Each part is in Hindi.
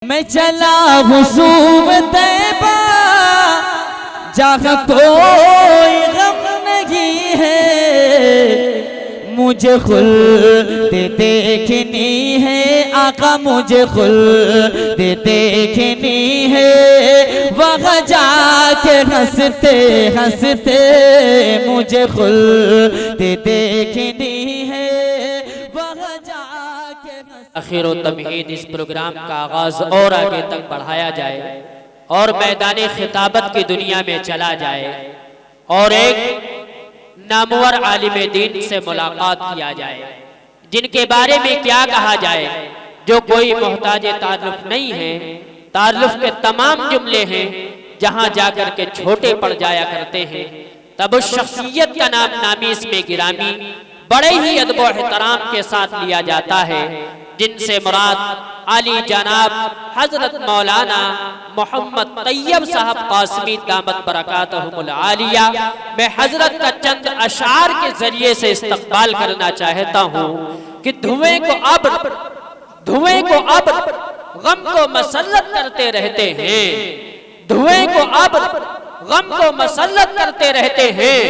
मैं चला हुसूम तैबा जहाँ कोई गम नहीं है, मुझे खुल्द देखनी है आका, मुझे खुल्द देखनी है। वहाँ जाके हंसते हंसते मुझे खुल्द देखनी है। आखिर व तमहीद इस प्रोग्राम का आगाज और आगे तक बढ़ाया जाए और मैदानी खिताबत की दुनिया में चला जाए और एक नामवर आलिम दीन से मुलाकात किया जाए, जिनके बारे में क्या कहा जाए, जो कोई मोहताज तारुफ नहीं है। तारुफ के तमाम जुमले हैं जहां जाकर के छोटे पड़ जाया करते हैं। तब उस शख्सियत का नाम नामी इसमें गिरामी बड़े ही अदब और एहतराम के साथ लिया जाता है, जिनसे मुराद आली जनाब हजरत मौलाना मोहम्मद तैयब साहब कासमी दामत बरकातहुमुल आलिया। मैं हजरत का चंद अशार के जरिए से इस्तकबाल करना चाहता हूँ कि धुएं को अब गम को मसल्लत करते रहते हैं, धुएं को अब गम को मसल्लत करते रहते हैं।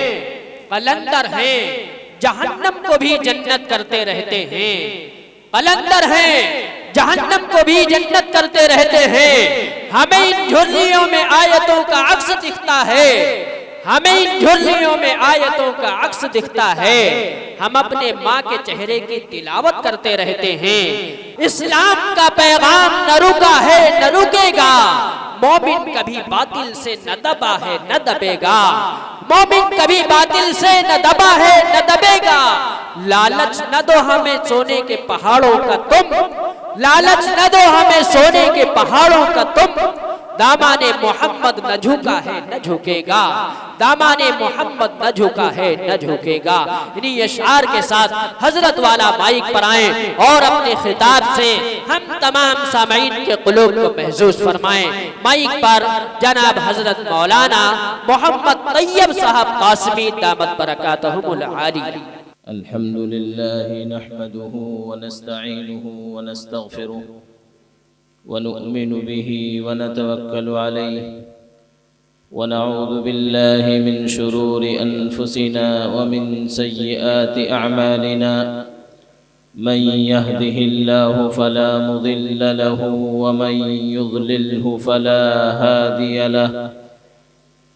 कलंदर हैं जहन्नम को भी जन्नत करते रहते हैं, कलंदर हैं जहन्नम को भी जन्नत करते रहते हैं। हमें इन झुर्रियों में आयतों का अक्स दिखता है, हमें इन झुर्रियों में आयतों का अक्स दिखता है। हम अपने माँ के चेहरे की तिलावत करते रहते हैं। इस्लाम का पैगाम न रुका है न रुकेगा, मोमिन कभी बातिल से न दबा है न दबेगा, मोमिन कभी बातिल से न दबा है न दबेगा। लालच न दो हमें सोने के पहाड़ों का तुम, लालच न दो हमें सोने के पहाड़ों का तुम। दामाने मोहम्मद न झुका है न झुकेगा, दामाने मोहम्मद न झुका है न झुकेगा। इन्हीं अशार के साथ हजरत वाला माइक पर आए और अपने खिताब से हम तमाम सामीन के कुलूब को महसूस फरमाएं। माइक पर जनाब हजरत मौलाना मोहम्मद तैयब साहब कासमी दामत बरकातहुमुल आलिया। अल्हम्दुलिल्लाह नहमदुहु व नस्तईनुहु व नस्तगफिरुह व नु'मिनु बिही व नतवक्कलु अलैहि व नऊज़ु बिल्लाहि मिन शुरूरि अनफुसिना व मिन सय्यिआति अअमालिना। मन यहदिहिल्लाहु फला मुदिल्ल लहु व मन युद्लिल्हु फला हादिय लहु।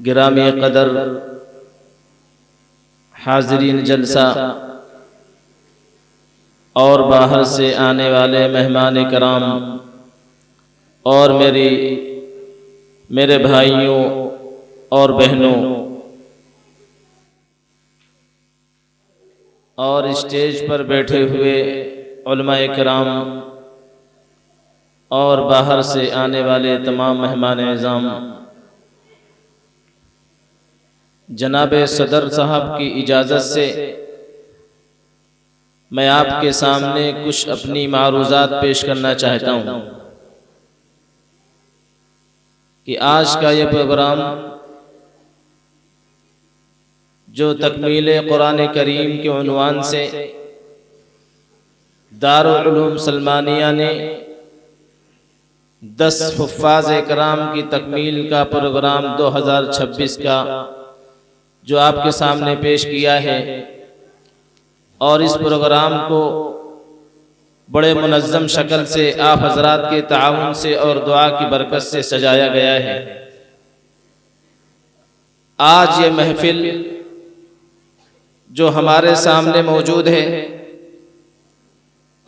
गिरामी कदर हाज़रीन जलसा और बाहर से आने वाले मेहमान कराम और मेरे भाइयों और बहनों और स्टेज पर बैठे हुए उलमाए किराम और बाहर से आने वाले तमाम मेहमान इज़ाम, जनाब सदर साहब की इजाज़त से मैं आपके सामने कुछ अपनी मारूज़ात पेश करना चाहता हूँ कि आज का ये प्रोग्राम जो तकमील कुरान करीम के उन्वान से दारुल उलूम सलमानिया ने 10 हुफ़्फ़ाज़ इकराम की तकमील का प्रोग्राम 2026 का जो आपके सामने पेश किया है, और इस प्रोग्राम को बड़े मुनज़्ज़म शक्ल से आप हज़रात के ताउन से और दुआ की बरकत से सजाया गया है। आज ये महफिल जो हमारे सामने मौजूद है,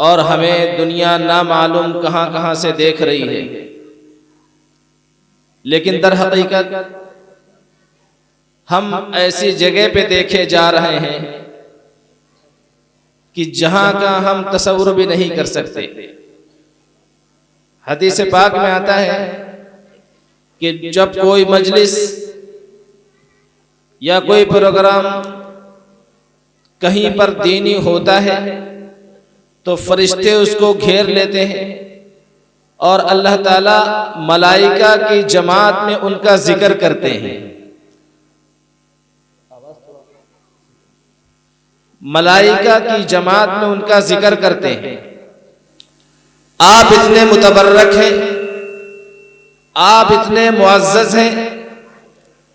और हमें दुनिया ना मालूम कहां कहां से देख रही है, लेकिन दर हकीकत हम ऐसी जगह पे देखे जा रहे हैं कि जहां का हम तसव्वुर भी नहीं कर सकते। हदीस पाक में आता है कि जब कोई मजलिस या कोई प्रोग्राम कहीं पर दीनी होता है तो फरिश्ते उसको घेर लेते हैं और अल्लाह ताला मलाइका की जमात में उनका जिक्र करते हैं। मलाइका की जमात में उनका जिक्र करते हैं, आप इतने मुतबर्रक हैं, आप इतने मुअज़्ज़ज़ हैं,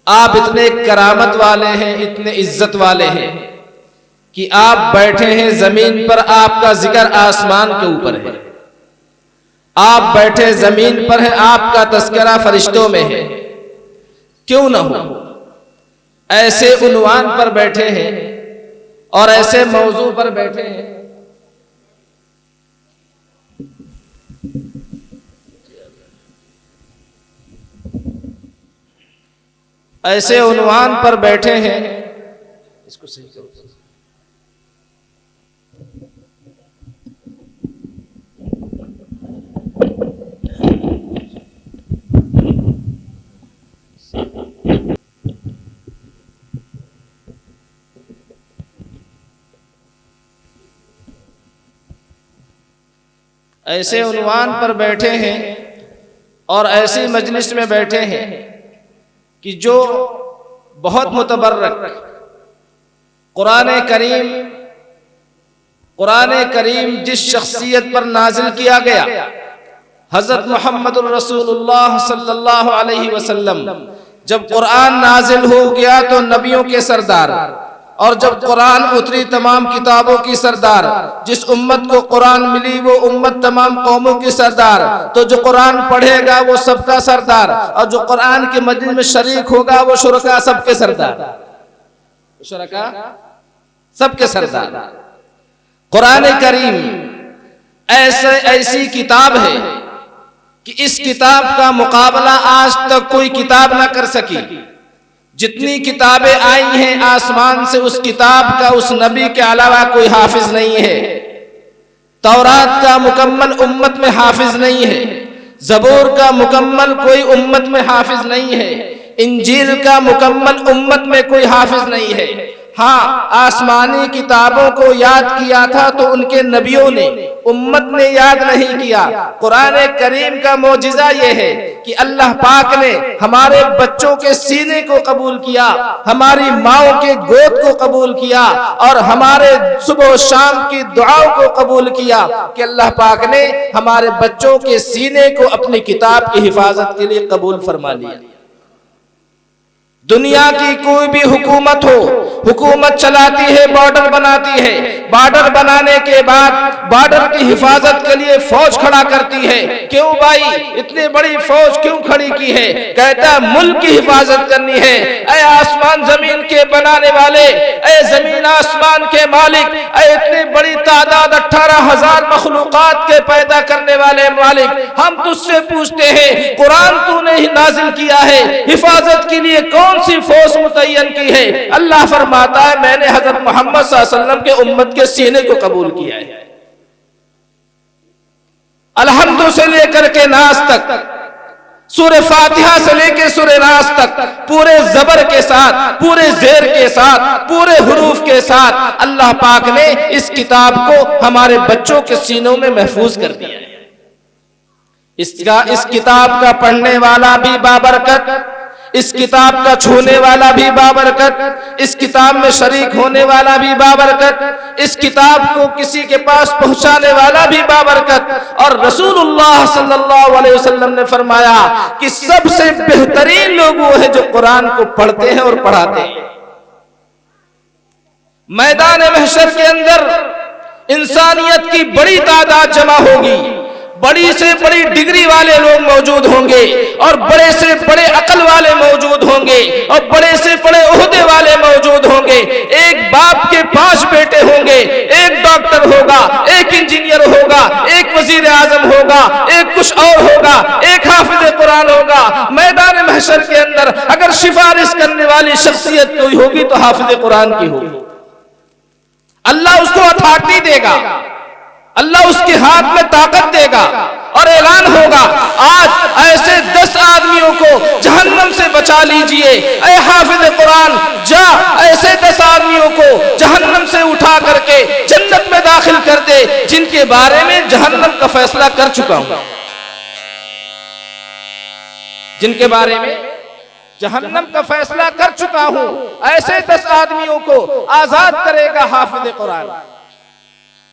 आप इतने करामत वाले हैं, इतने इज्जत वाले हैं कि आप बैठे हैं जमीन पर, आपका जिक्र आसमान के ऊपर है। आप बैठे जमीन पर हैं, आपका तस्करा फरिश्तों में है। क्यों ना हो, ऐसे उन्वान पर बैठे हैं और ऐसे मौजू पर बैठे हैं। ऐसे उन्वान पर बैठे हैं, इसको सही करो। ऐसे उन्वान पर बैठे हैं और ऐसी मजलिस में बैठे हैं कि जो बहुत मुतबर्रक कुरान करीम जिस शख्सियत पर नाजिल किया गया, हजरत मोहम्मद रसूलुल्लाह सल्लल्लाहु अलैहि वसल्लम, जब कुरान नाजिल हो गया तो नबियों के सरदार, और जब कुरान उतरी तमाम किताबों की सरदार, जिस उम्मत को कुरान मिली वो उम्मत तमाम कौमों की सरदार, तो जो कुरान पढ़ेगा वो सबका सरदार, और जो कुरान के मजलिस में शरीक होगा वो शुरका सबके सरदार, शुरका सबके सरदार। कुरान करीम ऐसी किताब है कि इस किताब का मुकाबला आज तक कोई किताब ना कर सकी। जितनी किताबें आई हैं आसमान से, उस किताब का उस नबी के अलावा कोई हाफिज नहीं है। तौरात का मुकम्मल उम्मत में हाफिज नहीं है, ज़बूर का मुकम्मल कोई उम्मत में हाफिज नहीं है, इंजील का मुकम्मल उम्मत में कोई हाफिज नहीं है। हाँ, आसमानी किताबों को याद किया था तो उनके नबियों ने, उम्मत ने याद नहीं किया। कुरान करीम का मौजिज़ा ये है कि अल्लाह पाक ने हमारे बच्चों के सीने को कबूल किया, हमारी माओ के गोद को कबूल किया और हमारे सुबह शाम की दुआओं को कबूल किया कि अल्लाह पाक ने हमारे बच्चों के सीने को अपनी किताब की हिफाजत के लिए कबूल फरमा लिया। दुनिया की कोई भी हुकूमत हो, हुकूमत चलाती है, बॉर्डर बनाती है, बॉर्डर बनाने के बाद बॉर्डर की हिफाजत के लिए फौज खड़ा करती है। क्यों भाई इतनी बड़ी फौज क्यों खड़ी की है? कहता है मुल्क की हिफाजत करनी है। ऐ आसमान जमीन के बनाने वाले, ऐ जमीन आसमान के मालिक, ऐ इतनी बड़ी तादाद 18,000 मखलूकात के पैदा करने वाले मालिक, हम तुझसे पूछते हैं, कुरान तूने ही नाजिल किया है, हिफाजत के लिए कौन सी फौज मुतय्यन की है? अल्लाह फरमाता है मैंने हजरत मोहम्मद सल्लल्लाहु अलैहि वसल्लम के उम्मत के सीने को कबूल किया है। अलहम्दु से लेकर के नास तक, सूरह फातिहा से लेकर सूरह नास तक पूरे जबर के साथ, पूरे जेर के साथ, पूरे हुरूफ के साथ अल्लाह पाक ने इस किताब को हमारे बच्चों के सीनों में महफूज कर दिया है। इस किताब का पढ़ने वाला भी बाबरकत, इस किताब का छूने वाला भी बाबरकत, इस किताब में शरीक होने वाला भी बाबरकत, इस किताब को किसी के पास पहुंचाने वाला भी बाबरकत। और रसूलुल्लाह सल्लल्लाहु अलैहि वसल्लम ने फरमाया कि सबसे बेहतरीन लोग वो हैं जो कुरान को पढ़ते हैं और पढ़ाते हैं। मैदान महशर के अंदर इंसानियत की बड़ी तादाद जमा होगी, बड़ी से बड़ी डिग्री वाले लोग मौजूद होंगे और बड़े से बड़े अकल वाले मौजूद होंगे और बड़े से बड़े ओहदे वाले मौजूद होंगे। एक बाप के 5 बेटे होंगे, एक डॉक्टर होगा, एक इंजीनियर होगा, वजीर आजम होगा, एक कुछ और होगा, एक हाफिज कुरान होगा। मैदान महशर के अंदर अगर सिफारिश करने वाली शख्सियत कोई होगी तो हाफिज कुरान की होगी। अल्लाह उसको अथॉरिटी देगा, अल्लाह उसके हाथ में ताकत देगा और ऐलान होगा, आज ऐसे 10 आदमियों को जहन्नम से बचा लीजिए। ऐ हाफिज कुरान, जा ऐसे 10 आदमियों को जहन्नम से उठा करके जन्नत में दाखिल कर दे, जिनके बारे में जहन्नम का फैसला कर चुका हूं, जिनके बारे में जहन्नम का फैसला कर चुका हूं। ऐसे 10 आदमियों को आजाद करेगा हाफिज कुरान।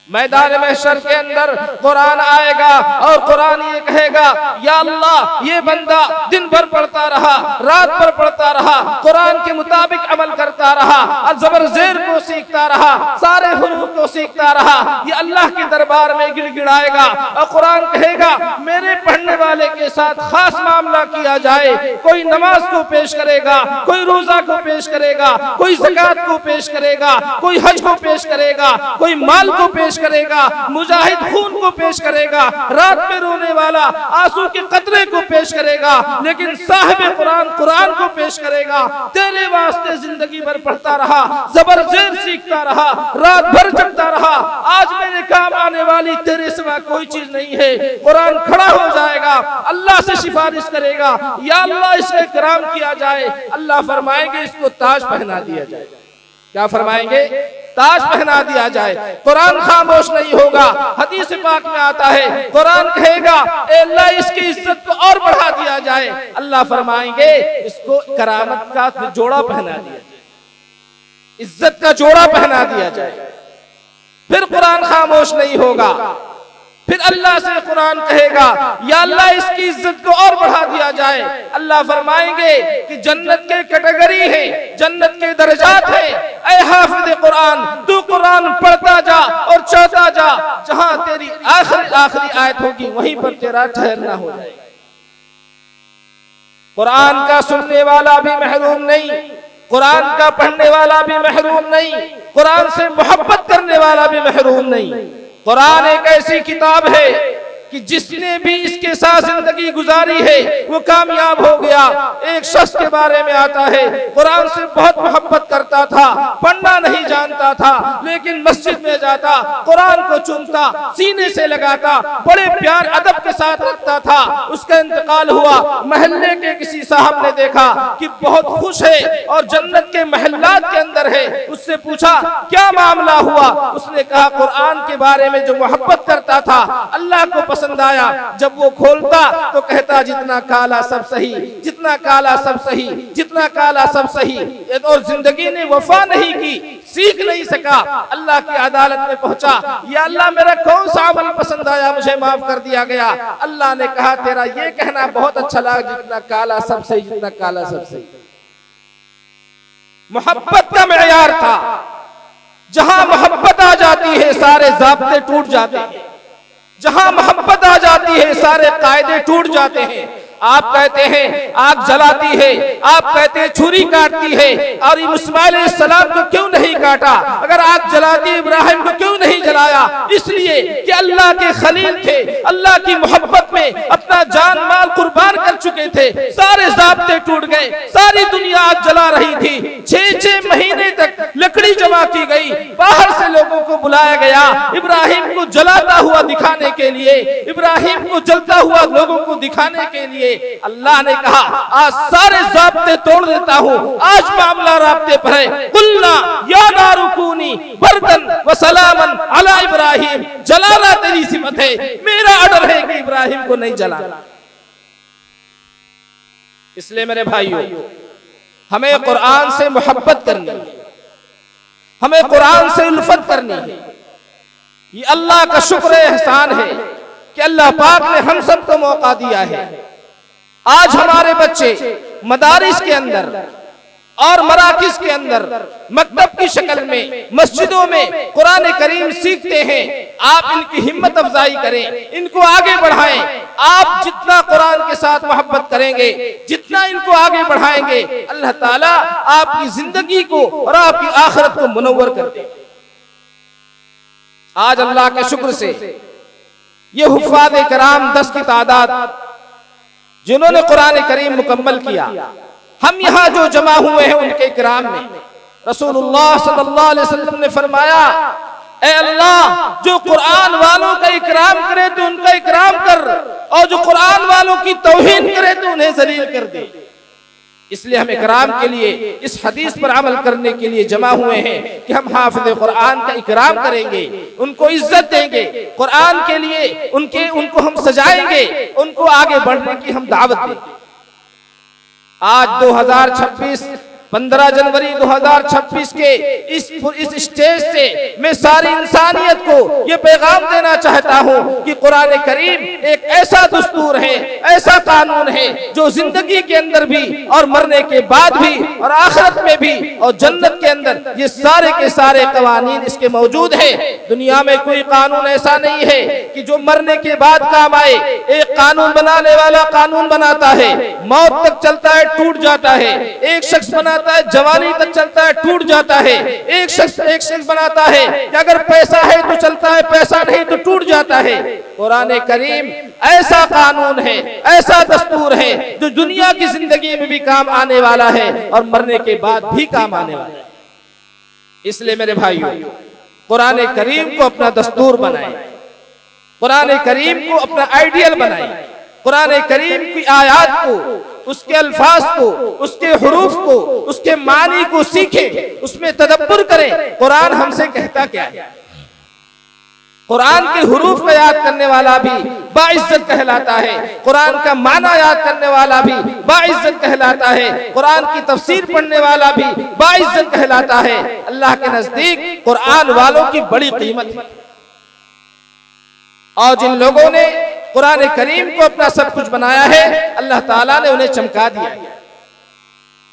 मैदान महशर के अंदर कुरान आएगा और कुरान ये कहेगा, या अल्लाह, ये बंदा दिन भर पढ़ता रहा, रात भर पढ़ता रहा, कुरान के मुताबिक अमल करता रहा और ज़बर ज़ेर को सीखता रहा, सारे हुरूफ को सीखता रहा। ये अल्लाह के दरबार में गिड़गिड़ाएगा और कुरान कहेगा, मेरे पढ़ने वाले के साथ खास मामला किया जाए। कोई नमाज को पेश करेगा, कोई रोजा को पेश करेगा, कोई ज़कात को पेश करेगा, कोई हज को पेश करेगा, कोई माल को पेश करेगा, मुजाहिद खून को पेश करेगा, रात में रोने वाला आंसू के कतरे को पेश करेगा, लेकिन साहिब कुरान कुरान को पेश करेगा। तेरे वास्ते जिंदगी भर पढ़ता रहा, ज़बर ज़ेर सीखता रहा, रात भर जगता रहा, आज मेरे काम आने वाली तेरे सिवा कोई चीज नहीं है। कुरान खड़ा हो जाएगा, अल्लाह से सिफारिश करेगा, या अल्लाह इसका इकराम किया जाए। अल्लाह फरमाएंगे इसको ताज पहना दिया जाए। क्या फरमाएंगे? ताज पहना दिया जाए। कुरान खामोश नहीं होगा। हदीस पाक में आता है, कुरान कहेगा, अल्लाह इसकी इज्जत को और बढ़ा दिया जाए। अल्लाह फरमाएंगे इसको करामत का जोड़ा पहना दिया जाए, इज्जत का जोड़ा पहना दिया जाए। फिर कुरान खामोश नहीं होगा। फिर अल्लाह से कुरान कहेगा, या अल्लाह इसकी इज्जत को और बढ़ा दिया जाए। अल्लाह फरमाएंगे कि जन्नत के कैटेगरी है, जन्नत के दर्जात है। ऐ हाफिज कुरान, तू कुरान पढ़ता जा और चाहता जा, जहां तेरी आखिरी आयत होगी वहीं पर तेरा ठहरना हो जाएगा। कुरान का सुनने वाला भी महरूम नहीं, कुरान का पढ़ने वाला भी महरूम नहीं, कुरान से मोहब्बत करने वाला भी महरूम नहीं। कुरान एक ऐसी किताब है कि जिसने भी इसके साथ जिंदगी गुजारी है वो कामयाब हो गया। एक शख्स के बारे में आता है, कुरान से बहुत मोहब्बत करता था, पढ़ना नहीं जानता था, लेकिन मस्जिद में जाता, कुरान को चूमता, सीने से लगाता, बड़े प्यार अदब के साथ रखता था। उसका इंतकाल हुआ। महल्ले के किसी साहब ने देखा कि बहुत खुश है और जन्नत के महल्लात के अंदर है। उससे पूछा, क्या मामला हुआ? उसने कहा, कुरान के बारे में जो मोहब्बत करता था, अल्लाह को पसंद आया। जब वो खोलता तो कहता, जितना काला सब सही, जितना काला सब सही, जितना काला सब सही। और जिंदगी ने वफा नहीं की, सीख नहीं सका, अल्लाह की अदालत में पहुंचा, या अल्लाह मेरा कौन सा अमल पसंद आया, मुझे माफ कर दिया गया। अल्लाह ने कहा, तेरा ये कहना बहुत अच्छा लगा, जितना काला सब सही, जितना काला सब सही। मोहब्बत का मेयार था। जहां मोहब्बत आ जाती है सारे ज़ाब्ते टूट जाते हैं, जहां मोहब्बत आ जाती है सारे कायदे टूट जाते हैं। आप कहते हैं आग जलाती है, आप कहते हैं छुरी काटती है, और इस्माइल अलैहिस्सलाम को क्यों नहीं काटा? अगर आग जलाती इब्राहिम को क्यों नहीं जलाया? इसलिए कि अल्लाह के खलील थे, अल्लाह की मोहब्बत में अपना जान माल कुर्बान कर चुके थे। सारे ज़ाब्ते टूट गए, सारी दुनिया आग जला रही थी। 6-6 महीने तक लकड़ी जमा की गई, बाहर से लोगों को बुलाया गया, इब्राहिम को जलाता हुआ दिखाने के लिए, इब्राहिम को जलता हुआ लोगों को दिखाने के लिए। अल्लाह ने कहा, आज सारे ज़ाब्ते तोड़ देता हूँ, आज मामला राब्ते पर है। कुल्ला या नारुकूनी बर्दन व सलामन अला इब्राहिम, जलाना तेरी सिमत है, मेरा ऑर्डर है कि इब्राहिम को नहीं जलाना। इसलिए मेरे भाइयों, हमें कुरान से मोहब्बत करनी है, हमें कुरान से उल्फत करनी है। ये अल्लाह का शुक्र एहसान है कि अल्लाह पाक ने हम सबको मौका दिया है। आज हमारे बच्चे मदारिस के अंदर और मराकिज के अंदर मकतब की शक्ल में, मस्जिदों में कुरान करीम सीखते हैं। आप इनकी हिम्मत अफजाई करें, इनको आगे बढ़ाएं। आप जितना कुरान के साथ मोहब्बत करेंगे, जितना इनको आगे बढ़ाएंगे, अल्लाह ताला आपकी जिंदगी को और आपकी आखिरत को मुनव्वर कर देंगे। आज अल्लाह के शुक्र से ये हुफ़ाज़ कराम 10 की तादाद जिन्होंने कुरान करीम मुकम्मल किया, हम यहाँ जो जमा हुए हैं उनके इकराम में रसूलुल्लाह सल्लल्लाहु अलैहि वसल्लम ने फरमाया, ए अल्लाह जो कुरान वालों का इकराम करे तो उनका इकराम कर, और जो कुरान वालों की तौहीन करे तो उन्हें जलील कर दे। इसलिए हम इकराम के लिए इस हदीस पर अमल करने के लिए जमा हुए हैं कि हम हाफिज़ कुरान का इकराम करेंगे, उनको इज्जत देंगे, कुरान के लिए उनको हम सजाएंगे, उनको आगे बढ़ने की हम दावत देंगे। आज 2026 15 जनवरी 2026 के इस स्टेज से मैं सारी इंसानियत को ये पैगाम देना चाहता हूँ कि कुरान करीम एक ऐसा दस्तूर है, ऐसा कानून है जो जिंदगी के अंदर भी और मरने के बाद भी और आखिरत में भी और जन्नत के अंदर ये सारे के सारे कवानीन इसके मौजूद है। दुनिया में कोई कानून ऐसा नहीं है कि जो मरने के बाद काम आए। एक कानून बनाने वाला कानून बनाता है, मौत तक चलता है, टूट जाता है। एक शख्स बनाता है, जवानी तक चलता है, टूट जाता है। एक शख्स बनाता है कि अगर पैसा है तो चलता है, पैसा नहीं तो टूट जाता है। कुरान करीम ऐसा कानून है, ऐसा दस्तूर है जो दुनिया की जिंदगी में भी काम आने वाला है और मरने के बाद भी काम आने वाला है। इसलिए मेरे भाइयों, कुरान करीम को अपना दस्तूर बनाए, कुरान करीम को अपना आइडियल बनाए, कुरान करीम की आयत को, उसके अल्फाज को, उसके हुरूफ को, उसके मानी को सीखें, उसमें तदब्बुर करें। कुरान हमसे कहता क्या है? कुरान के हुरूफ को याद करने वाला भी बाइज्जत कहलाता है, कुरान का माना याद करने वाला भी बाइज्जत कहलाता है, कुरान की तफसीर पढ़ने वाला भी बाइज्जत कहलाता है। अल्लाह के नजदीक कुरान वालों की बड़ी कीमत है। और जिन लोगों ने कुरान करीम को अपना सब कुछ बनाया है, अल्लाह ताला ने उन्हें चमका दिया है।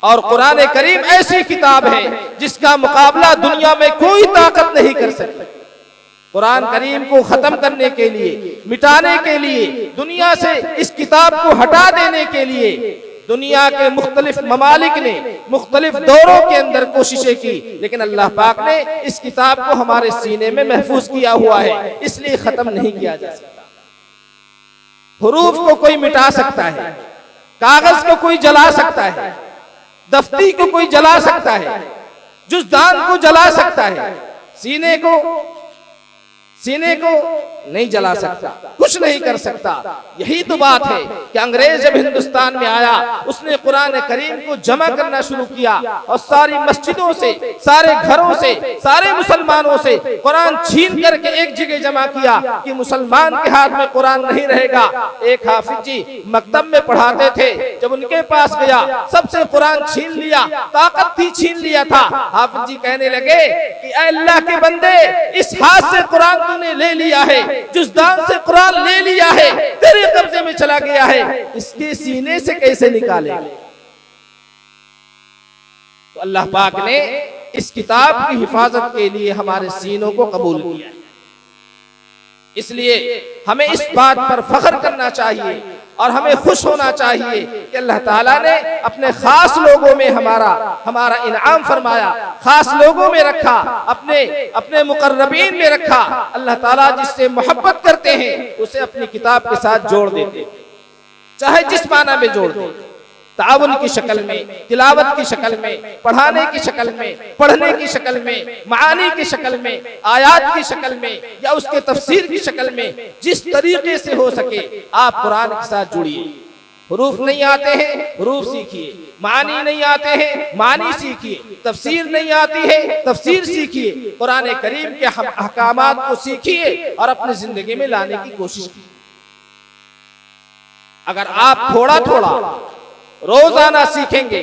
और कुरान करीम ऐसी किताब है जिसका मुकाबला दुनिया में कोई ताकत नहीं कर सकती। कुरान करीम को खत्म करने के लिए, मिटाने के लिए, दुनिया से इस किताब को हटा देने के लिए दुनिया के मुख्तलिफ ममालिक ने मुख्तलिफ दौरों के अंदर कोशिशें की, लेकिन अल्लाह पाक ने इस किताब को हमारे सीने में महफूज किया हुआ है, इसलिए खत्म नहीं किया जा सकता। हुरूफ को कोई मिटा सकता है, कागज को कोई जला सकता है, दफ्ती को कोई जला सकता है, जुज़दान को जला सकता है, सीने को नहीं जला सकता, कुछ नहीं कर सकता। यही तो बात है कि अंग्रेज जब हिंदुस्तान में आया, उसने कुरान करीम को जमा करना शुरू किया और सारी मस्जिदों से, सारे घरों से, सारे मुसलमानों से कुरान छीन करके एक जगह जमा किया कि मुसलमान के हाथ में कुरान नहीं रहेगा। एक हाफिज जी मकतब में पढ़ाते थे, जब उनके पास गया सबसे कुरान छीन लिया, ताकत थी छीन लिया था। हाफिज जी कहने लगे कि अल्लाह के बंदे, इस हाथ से कुरान तूने ले लिया है, जुज़दान से कुरान ले लिया है, तेरे कब्जे में चला गया है, इसके सीने से कैसे निकाले? तो अल्लाह पाक ने इस किताब की हिफाजत के लिए हमारे सीनों को कबूल किया। इसलिए हमें इस बात पर फख्र करना चाहिए और हमें खुश होना चाहिए कि अल्लाह ताला ने अपने खास लोगों में हमारा इनाम फरमाया, खास लोगों में रखा, अपने मुकर्रबीन में रखा। अल्लाह ताला जिससे मोहब्बत करते हैं उसे अपनी किताब के साथ जोड़ देते, चाहे जिस माना में जोड़ दे, ताउन की शक्ल में, तिलावत की शक्ल में, पढ़ाने की शक्ल में, पढ़ने की शक्ल में, मानी की शक्ल में, आयात की शक्ल में, या उसके तफसीर की शक्ल में, जिस तरीके से हो सके आप कुरान के साथ जुड़िए। हुरूफ नहीं आते हैं, हुरूफ सीखिए, मानी नहीं आते हैं, मानी सीखिए, तफसीर नहीं आती है, तफसीर सीखिए, कुरान करीम के अहकामात को सीखिए और अपनी जिंदगी में लाने की कोशिश कीजिए। अगर आप थोड़ा थोड़ा रोजाना सीखेंगे,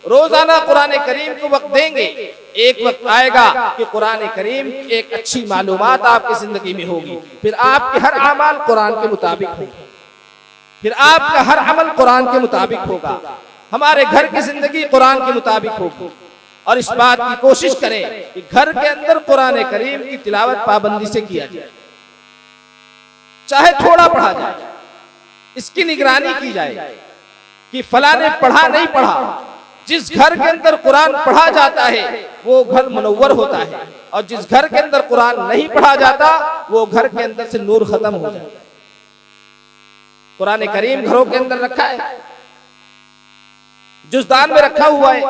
रोजाना कुरान करीम को वक्त देंगे, एक वक्त आएगा कि कुरान करीम एक अच्छी मालूमात आपकी जिंदगी में होगी, फिर आपके हर अमल कुरान के मुताबिक होगा, फिर आपका हर अमल कुरान के मुताबिक होगा, हमारे घर की जिंदगी कुरान के मुताबिक होगी। और इस बात की कोशिश करें कि घर के अंदर कुरान करीम की तिलावत पाबंदी से किया जाए, चाहे थोड़ा पढ़ा जाए, इसकी निगरानी की जाए कि फला ने पढ़ा नहीं पढ़ा। जिस घर के अंदर कुरान पढ़ा जाता है वो घर मुनव्वर होता है, और जिस घर के अंदर कुरान नहीं पढ़ा जाता वो घर के अंदर से नूर खत्म हो जाता है। कुरान करीम घरों के अंदर रखा है, जुज़दान में रखा हुआ है,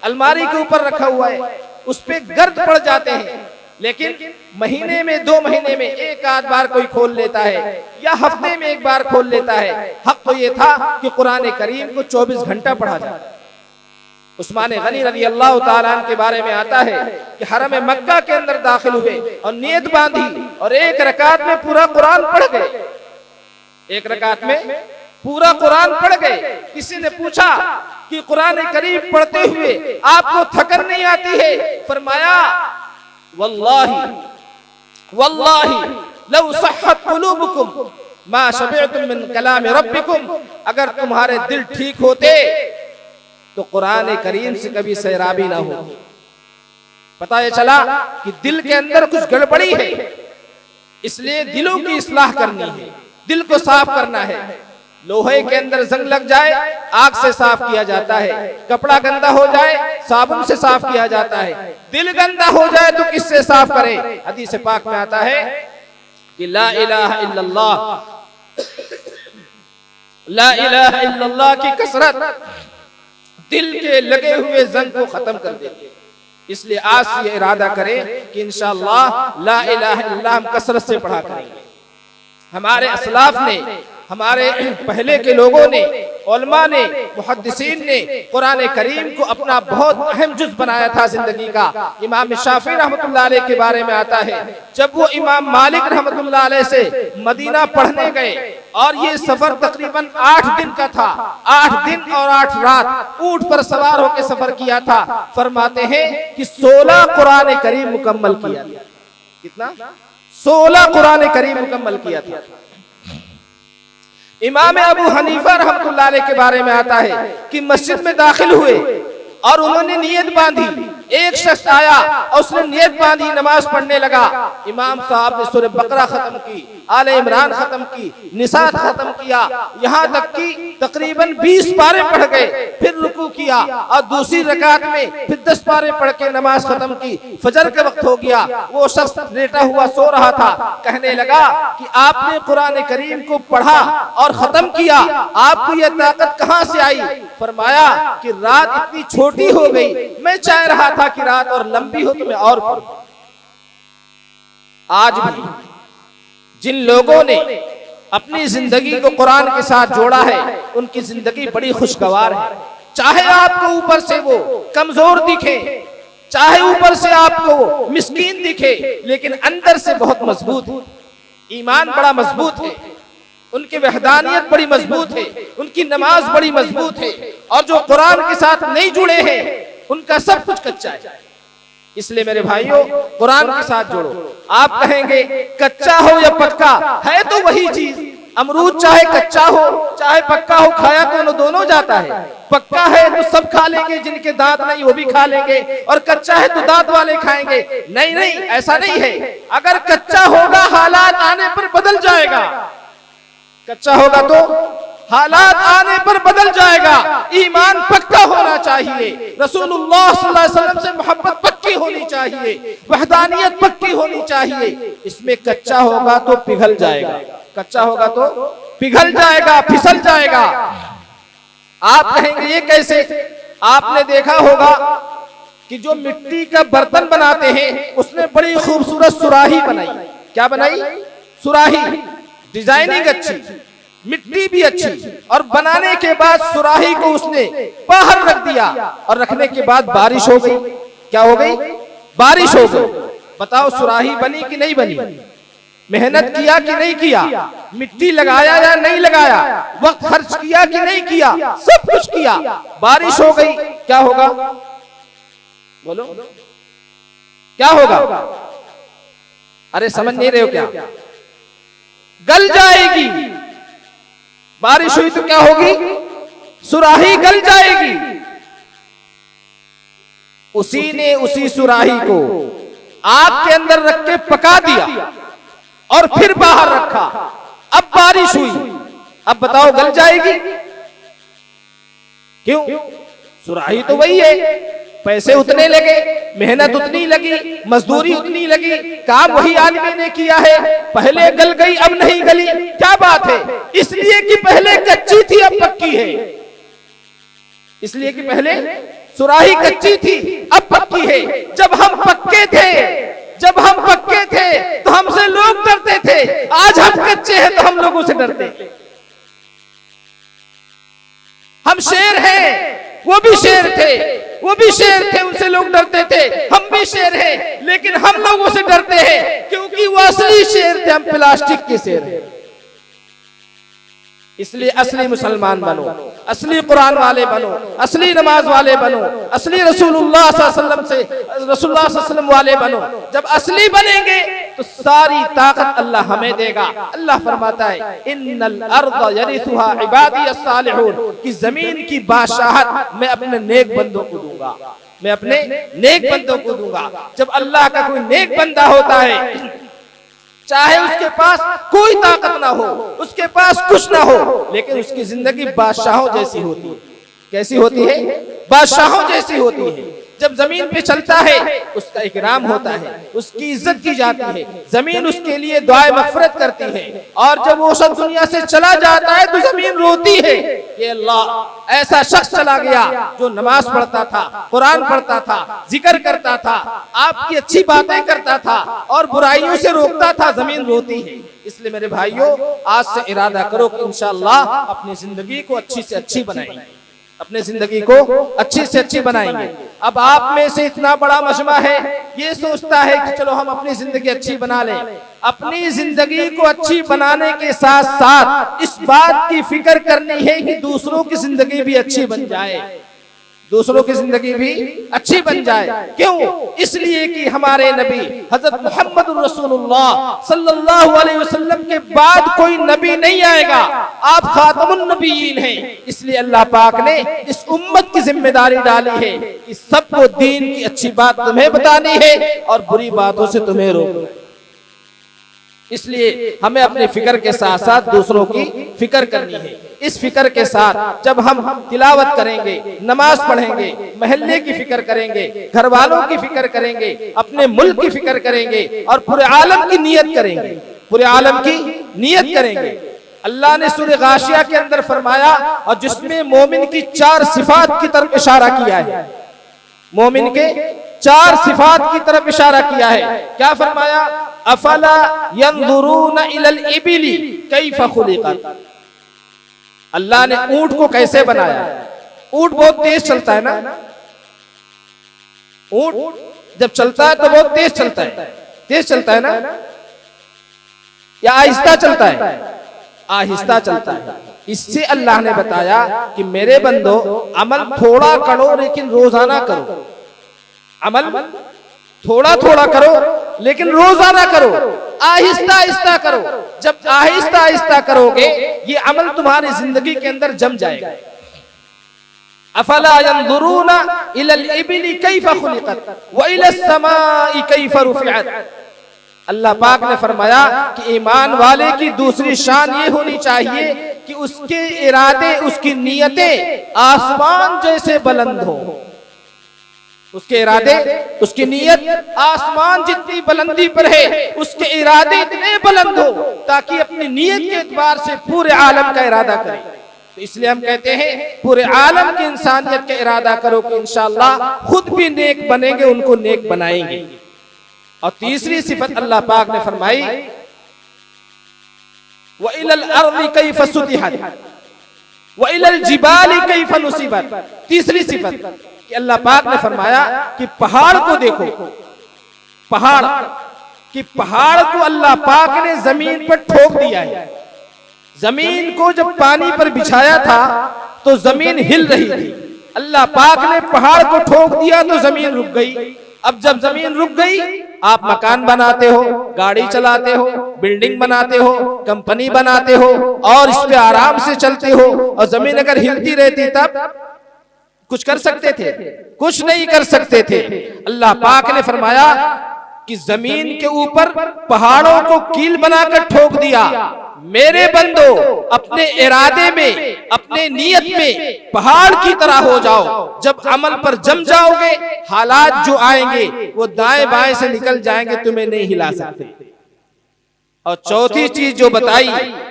अलमारी के ऊपर रखा हुआ है, उस पे गर्द पड़ जाते हैं, लेकिन महीने में 2 महीने में एक आध बार कोई खोल लेता है या हफ्ते में एक बार खोल लेता है। हक तो ये था कि कुरान करीम को 24 घंटा पढ़ा जाए। उस्मान गनी रज़ी अल्लाह ताला अन्हु के बारे में आता है कि हरम मक्का के अंदर दाखिल हुए और नियत बांधी और एक रकात में पूरा कुरान पढ़ गए। एक रकात में पूरा कुरान पढ़ गए। किसी ने पूछा कि कुरान करीम पढ़ते हुए आपको थकन नहीं आती है? फरमाया वल्लाही वल्लाही लौ सह्हत कुलूबुकुम मा शबिअतुम मिन कलाम रब्बिकुम, अगर तुम्हारे दिल ठीक होते तो कुरान करीम से कभी सैराबी ना हो। पता ये चला कि दिल के अंदर कुछ गड़बड़ी है, इसलिए दिलों की इस्लाह करनी है, दिल को साफ करना है। लोहे के अंदर जंग लग जाए आग से साफ किया जाता है, कपड़ा गंदा हो जाए साबुन से साफ किया जाता है, दिल गंदा हो जाए तो किससे साफ करे? हदीस पाक में आता है कि ला इलाहा इल्लल्लाह, ला इलाहा इल्लल्लाह की कसरत दिल के लगे हुए जंग को खत्म कर देती है। इसलिए आज से इरादा करें कि इंशाअल्लाह ला इलाहा इल्लल्लाह हम कसरत से पढ़ा करेंगे। हमारे असलाफ ने, हमारे पहले के लोगों ने, उलमा ने, मुहद्दिसीन ने कुरान करीम को अपना बहुत अहम जुज़ बनाया था जिंदगी का। इमाम शाफी रहमतुल्लाह अलैह के बारे में आता है, जब वो इमाम मालिक रहमतुल्लाह अलैह से मदीना पढ़ने गए और ये सफर तकरीबन 8 दिन का था, 8 दिन और 8 रात ऊंट पर सवार होकर सफर किया था। फरमाते हैं कि 16 कुरान करीम मुकम्मल किया था। कितना? 16 कुरान करीम मुकम्मल किया था। इमाम अबू हनीफा रहमतुल्लाह अलैह के बारे में आता है कि मस्जिद में दाखिल हुए और उन्होंने नियत बांधी। एक शख्स आया और उसने नियत बांधी, नमाज पढ़ने लगा। इमाम साहब ने सूरह बकरा खत्म की, आले इमरान खत्म की, निसा खत्म किया, यहाँ तक कि तकरीबन 20 पारे पढ़ गए। फिर रुकू किया और दूसरी रकात में फिर 10 पारे पढ़ के नमाज खत्म की। फजर के वक्त हो गया, वो शख्स लेटा हुआ सो रहा था। कहने लगा कि आपने कुरान करीम को पढ़ा और खत्म किया, आपको यह ताकत कहाँ से आई? फरमाया कि रात इतनी छोटी हो गई, मैं चाह रहा था कि रात और लंबी हो तो मैं और पढ़ूं। आज भी जिन लोगों ने अपनी जिंदगी को कुरान के साथ जोड़ा है, उनकी जिंदगी बड़ी खुशगवार है। चाहे आपको ऊपर से वो कमजोर दिखे, चाहे ऊपर से आपको मिस्कीन दिखे, लेकिन अंदर से बहुत मजबूत है। ईमान बड़ा मजबूत है, उनकी वहदानियत बड़ी मजबूत है, उनकी नमाज बड़ी मजबूत है। और जो कुरान के साथ नहीं जुड़े हैं उनका सब कुछ कच्चा है। इसलिए मेरे भाइयों, कुरान के साथ जोड़ो। आप कहेंगे कच्चा हो या पक्का, है तो वही चीज। अमरूद चाहे कच्चा हो चाहे पक्का हो, खाया तो दोनों जाता है। पक्का है तो सब खा लेंगे, जिनके दांत नहीं वो भी खा लेंगे, और कच्चा है तो दांत वाले खाएंगे। नहीं नहीं, ऐसा नहीं है। अगर कच्चा होगा हालात आने पर बदल जाएगा, कच्चा होगा तो हालात आने पर बदल जाएगा। ईमान पक्का होना चाहिए, रसूलुल्लाह सल्लल्लाहु अलैहि वसल्लम से मोहब्बत पक्की होनी चाहिए, वहदानियत पक्की होनी चाहिए। इसमें कच्चा होगा तो पिघल जाएगा, कच्चा होगा तो पिघल जाएगा, फिसल जाएगा। आप कहेंगे ये कैसे? आपने देखा होगा कि जो मिट्टी का बर्तन बनाते हैं उसने बड़ी खूबसूरत सुराही बनाई। क्या बनाई? सुराही। डिजाइनिंग अच्छी, मिट्टी भी अच्छी, और बनाने के बाद सुराही को उसने बाहर रख दिया, और रखने के बाद बारिश हो गई। क्या हो गई? बारिश हो गई। बताओ सुराही बनी कि नहीं बनी? मेहनत किया कि नहीं किया? मिट्टी लगाया या नहीं लगाया? वक्त खर्च किया कि नहीं किया? सब कुछ किया। बारिश हो गई, क्या होगा? बोलो क्या होगा? अरे समझ नहीं रहे हो क्या? गल जाएगी। बारिश हुई तो क्या होगी? सुराही गल जाएगी। उसी ने उसी सुराही को आग के अंदर रख के पका दिया और फिर बाहर रखा। अब बारिश हुई, अब बताओ गल जाएगी? क्यों? सुराही तो वही है, पैसे उतने लगे, मेहनत उतनी लगी, मजदूरी उतनी लगी, काम वही आदमी ने किया है, पहले गल गई अब नहीं गली। क्या बात है? इसलिए कि पहले कच्ची थी अब पक्की है, इसलिए कि पहले सुराही कच्ची थी अब पक्की है। जब हम पक्के थे तो हमसे लोग डरते थे, आज हम कच्चे हैं तो हम लोगों से डरते हैं। हम शेर हैं, वो भी शेर थे, उनसे लोग डरते थे। हम भी शेर हैं लेकिन हम लोगों से डरते हैं क्योंकि वो असली शेर थे, हम प्लास्टिक के शेर हैं। इसलिए असली मुसलमान बनो, असली कुरान वाले बनो, असली नमाज वाले बनो, असली रसूलुल्लाह सल्लल्लाहु अलैहि वसल्लम वाले बनो। जब असली बनेंगे तो सारी ताकत अल्लाह हमें देगा। अल्लाह फरमाता है इन्नल अर्द यरिथुहा इबादी अस्सालिहून, कि जमीन की बादशाहत मैं अपने नेक बंदों को दूंगा, मैं अपने नेक बंदों को दूंगा। जब अल्लाह का कोई नेक बंदा होता है, चाहे उसके पास कोई ताकत ना हो, उसके पास कुछ ना हो, लेकिन उसकी जिंदगी बादशाहों जैसी होती है। कैसी होती है? बादशाहों जैसी होती है। जब जमीन पे चलता है उसका इकराम होता है, उसकी इज्जत की जाती है, जमीन उसके लिए दुआए मगफिरत करती है। और जब वो सब दुनिया से चला जाता है तो जमीन रोती है कि अल्लाह, ऐसा शख्स चला गया जो नमाज पढ़ता था, कुरान पढ़ता था, जिक्र करता था, आपकी अच्छी बातें करता था और बुराइयों से रोकता था। जमीन रोती है। इसलिए मेरे भाइयों, आज से इरादा करो कि इंशाअल्लाह अपनी जिंदगी को अच्छी से अच्छी बनाएंगे, अपने जिंदगी को अच्छी से अच्छी बनाएंगे। अब आप में से इतना बड़ा मजमा है, ये सोचता है कि चलो हम अपनी जिंदगी अच्छी बना लें। अपनी जिंदगी को अच्छी बनाने के साथ साथ इस बात की फिक्र करनी है कि दूसरों की जिंदगी भी अच्छी बन जाए, दूसरों की जिंदगी भी अच्छी बन जाए। क्यों? इसलिए कि हमारे नबी हजरत मोहम्मद रसूलुल्लाह सल्लल्लाहु अलैहि वसल्लम के बाद कोई नबी नहीं आएगा, आप खातमुन नबीयीन हैं। इसलिए अल्लाह पाक ने इस उम्मत की जिम्मेदारी डाली है कि सबको दीन की अच्छी बात तुम्हें बतानी है और बुरी बातों से तुम्हें रोकना है। इसलिए हमें अपने फिक्र के साथ साथ दूसरों की फिक्र करनी है। इस फिक्र के साथ जब हम तिलावत करेंगे, नमाज पढ़ेंगे, महल्ले की फिक्र करेंगे, घर वालों की फिक्र करेंगे, अपने मुल्क की फिक्र करेंगे और पूरे आलम की नियत करेंगे, पूरे आलम की नियत करेंगे। अल्लाह ने सूरह गाशिया के अंदर फरमाया, और जिसमें मोमिन की 4 सिफात की तरफ इशारा किया है, मोमिन के 4 सिफात की तरफ इशारा किया है। क्या फरमाया? अफला यंजुरून इलल इबिली कैफ खुलिकत। अल्लाह ने ऊंट को कैसे बनाया? ऊंट बहुत तेज चलता है ना, ऊंट जब चलता है तो बहुत तेज चलता है, तेज चलता है ना, या आहिस्ता चलता है? आहिस्ता चलता है। इससे अल्लाह ने बताया कि मेरे बंदो, अमल थोड़ा करो लेकिन रोजाना करो, अमल थोड़ा थोड़ा करो लेकिन रोजाना करो, आहिस्ता आहिस्ता करो। जब आहिस्ता आहिस्ता करोगे ये अमल तुम्हारी जिंदगी के अंदर जम जाएगा। अफला यंजुरून इलल इबिली कैफ खुलिकत व इलस समाई कैफ रुफिअत। अल्लाह पाक ने फरमाया कि ईमान वाले की दूसरी शान ये होनी चाहिए कि उसके इरादे, उसकी नियतें आसमान जैसे बुलंद हो। उसके इरादे, उसकी नियत आसमान जितनी बुलंदी पर है, उसके इरादे इतने बुलंद हो ताकि अपनी नियत के एतबार से पूरे आलम का इरादा करे। तो इसलिए हम कहते हैं पूरे आलम की इंसानियत का इरादा करो कि इंशाअल्लाह खुद भी नेक बनेंगे, उनको नेक बनाएंगे। और तीसरी सिफत अल्लाह पाक ने फरमाई, व इलल अर्दी कैफ सुतिहत व इलल जिबाली कैफ नुसिबत। तीसरी सिफत कि अल्लाह पाक ने फरमाया कि पहाड़ को देखो, पहाड़ कि पहाड़ को अल्लाह पाक ने जमीन पर ठोक दिया है। जमीन को जब पानी पर बिछाया था तो जमीन हिल रही थी, अल्लाह पाक ने पहाड़ को ठोक दिया तो जमीन रुक गई। अब जब जमीन रुक गई, आप मकान बनाते हो, गाड़ी चलाते हो, बिल्डिंग बनाते हो, कंपनी बनाते हो और इस पे आराम से चलते हो। और जमीन अगर हिलती रहती तब कुछ कर सकते थे? कुछ नहीं कर सकते थे। अल्लाह पाक ने फरमाया कि जमीन के ऊपर पहाड़ों को कील बनाकर ठोक दिया, मेरे बंदो अपने इरादे में, अपने नियत में पहाड़ की तरह हो जाओ। जब अमल पर जम जाओगे, हालात जो आएंगे वो दाएं बाएं से निकल जाएंगे, तुम्हें नहीं हिला सकते। और चौथी चीज जो बताई,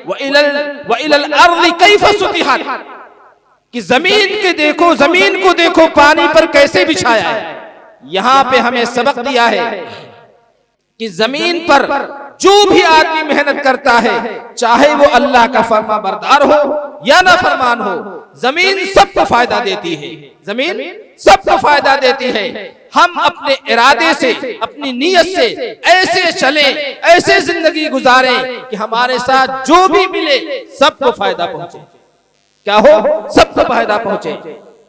व इलल अर्ज़ि कैफ़ सुतिहत, कि जमीन को देखो पानी पर कैसे बिछाया है। यहां पे हमें सबक दिया है कि जमीन पर जो भी आदमी मेहनत करता है, चाहे वो अल्लाह का फरमा बरदार हो या ना फरमान हो, जमीन सबको फायदा देती है। जमीन सबको फायदा देती है। हम अपने इरादे से, अपनी नीयत से ऐसे चलें, ऐसे जिंदगी गुजारें कि हमारे साथ जो भी मिले सबको फायदा पहुंचे। क्या हो? सबको फायदा पहुंचे।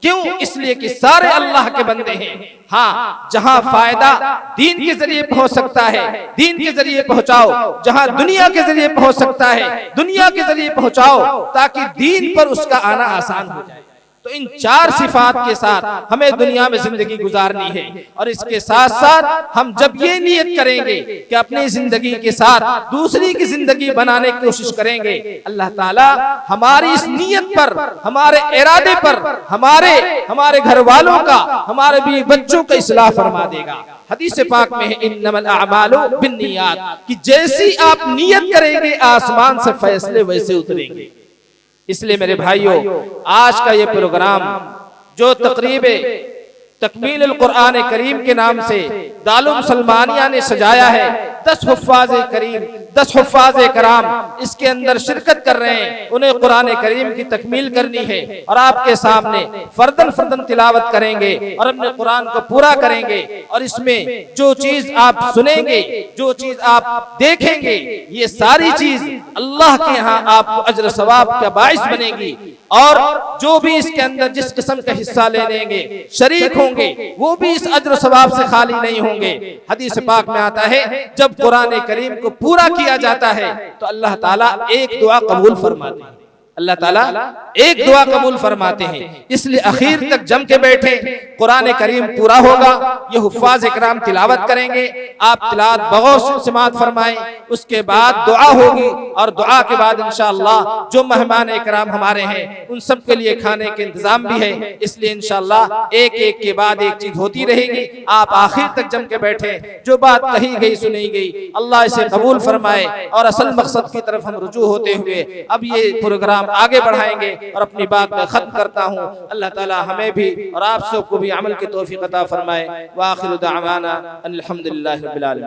क्यों? इसलिए कि सारे अल्लाह के बंदे हैं। हाँ, जहां फायदा दीन के जरिए पहुंच सकता है, दीन के जरिए पहुंचाओ। जहां दुनिया के जरिए पहुंच सकता है, दुनिया के जरिए पहुंचाओ, ताकि दीन पर उसका आना आसान हो जाए। तो इन चार सिफात के साथ हमें दुनिया में जिंदगी गुजारनी है। और इसके साथ साथ हम जब ये नियत करेंगे कि अपनी जिंदगी के साथ दूसरी की जिंदगी बनाने की कोशिश करेंगे, अल्लाह ताला हमारी इस नियत पर, हमारे इरादे पर, हमारे घर वालों का, हमारे भी बच्चों का इस्लाह फरमा देगा। हदीस पाक में है इन्नमल अअमालु बिन्नियात, कि जैसी आप नियत करेंगे आसमान से फैसले वैसे उतरेंगे। इसलिए मेरे भाइयों, आज का ये प्रोग्राम जो तकरीब तकमील कुरान करीम के नाम से दारुल सलमानिया ने सजाया है, 10 हुफ्फाज़ करीम, 10 हुफ्फाज़ कराम इसके अंदर शिरकत कर रहे हैं। उन्हें कुरान करीम की तकमील करनी है और आपके सामने फर्दन तिलावत करेंगे और अपने कुरान को पूरा करेंगे। और इसमें जो चीज आप सुनेंगे, जो चीज आप देखेंगे, ये सारी चीज अल्लाह के यहाँ आपको अज्र सवाब का बाइस बनेगी। और जो भी इसके अंदर जिस किस्म का हिस्सा ले लेंगे, शरीक होंगे, वो भी इस अज्र सवाब से खाली नहीं होंगे। हदीस पाक में आता है, जब कुरान करीम को पूरा किया जाता है तो अल्लाह ताला एक दुआ कबूल फरमाते हैं। अल्लाह ताला एक दुआ कबूल फरमाते हैं। इसलिए आखिर तक जम के बैठे, कुरान करीम पूरा होगा, ये हुफ्फाज़ इकराम तिलावत करेंगे। आप तिलावत बगौर से समाअत फरमाएं, उसके बाद दुआ होगी और दुआ के बाद इंशाअल्लाह जो मेहमान इकराम हमारे हैं उन सब के लिए खाने के इंतजाम भी है। इसलिए इंशाअल्लाह एक एक के बाद एक चीज होती रहेगी। आप आखिर तक जम के बैठे, जो बात कही गई सुनी गई अल्लाह इसे कबूल फरमाए और असल मकसद की तरफ हम रुजू होते हुए अब ये प्रोग्राम आगे बढ़ाएंगे। और अपनी बात में खत्म करता हूँ। अल्लाह ताला हमें भी और आप सबको भी अमल की तौफीक अता फरमाए। व आखिरु दावाना अल्हम्दुलिल्लाहि रब्बिल आलमीन।